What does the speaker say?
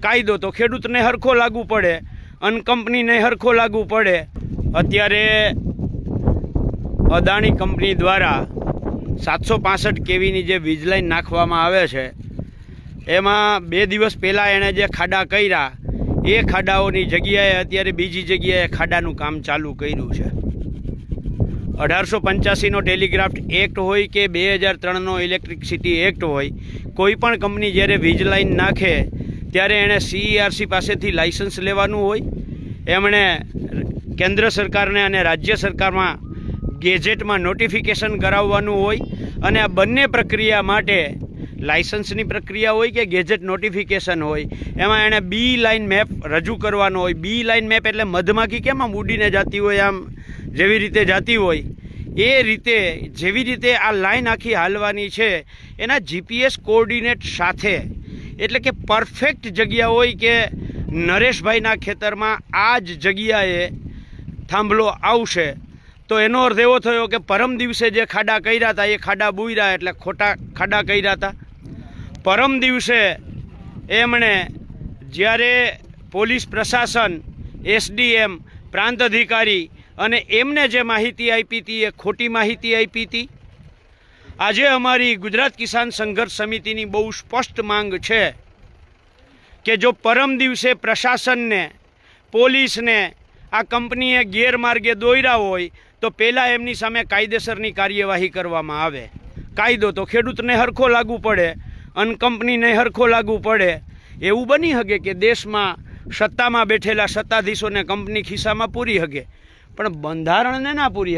કાયદો તો ખેડૂતને હરખો લાગુ પડે અને કંપનીને હરખો લાગુ પડે। અત્યારે અદાણી કંપની દ્વારા 765 kVની જે વીજ લાઈન નાખવામાં આવે છે એમાં 2 દિવસ પહેલાં એણે જે ખાડા કર્યા એ ખાડાઓની જગ્યાએ અત્યારે બીજી જગ્યાએ ખાડાનું કામ ચાલુ કર્યું છે। 1885નો ટેલિગ્રાફ એક્ટ હોય કે 2003નો ઇલેક્ટ્રિસિટી એક્ટ હોય, કોઈ પણ કંપની જ્યારે વીજ લાઈન નાખે ત્યારે એણે CERC પાસેથી લાઇસન્સ લેવાનું હોય, એમણે કેન્દ્ર સરકારને અને રાજ્ય સરકારમાં ગેજેટમાં નોટિફિકેશન કરાવવાનું હોય અને આ બંને પ્રક્રિયા માટે લાઇસન્સની પ્રક્રિયા હોય કે ગેજેટ નોટિફિકેશન હોય એમાં એણે બી લાઇન મેપ રજૂ કરવાનો હોય। બી લાઇન મેપ એટલે મધમાખી કેમ આમ ઉડીને જતી હોય, આમ જેવી રીતે જતી હોય એ રીતે જેવી રીતે આ લાઈન આખી હાલવાની છે એના GPS કોઓર્ડિનેટ સાથે, એટલે કે પરફેક્ટ જગ્યા હોય કે નરેશભાઈના ખેતરમાં આ જ જગ્યાએ થાંભલો આવશે, તો એનો અર્થ એવો થયો કે પરમ દિવસે જે ખાડા કર્યા હતા એ ખાડા બુર્યા એટલે ખોટા ખાડા કર્યા હતા। પરમ દિવસે એમણે જ્યારે પોલીસ પ્રશાસન, SDM, પ્રાંત અધિકારી અને એમને જે માહિતી આપી હતી એ ખોટી માહિતી આપી હતી। આજે અમારી ગુજરાત કિસાન સંઘર્ષ સમિતિની બહુ સ્પષ્ટ માંગ છે કે જો પરમ દિવસે પ્રશાસનને, પોલીસને આ કંપનીએ ગેરમાર્ગે દોર્યા હોય તો પહેલાં એમની સામે કાયદેસરની કાર્યવાહી કરવામાં આવે। કાયદો તો ખેડૂતને હરખો લાગુ પડે અને કંપનીને હરખો લાગુ પડે। એવું બની શકે કે દેશમાં સત્તામાં બેઠેલા સત્તાધીશોને કંપની ખિસ્સામાં પૂરી શકે પણ બંધારણને ના પૂરી શકે।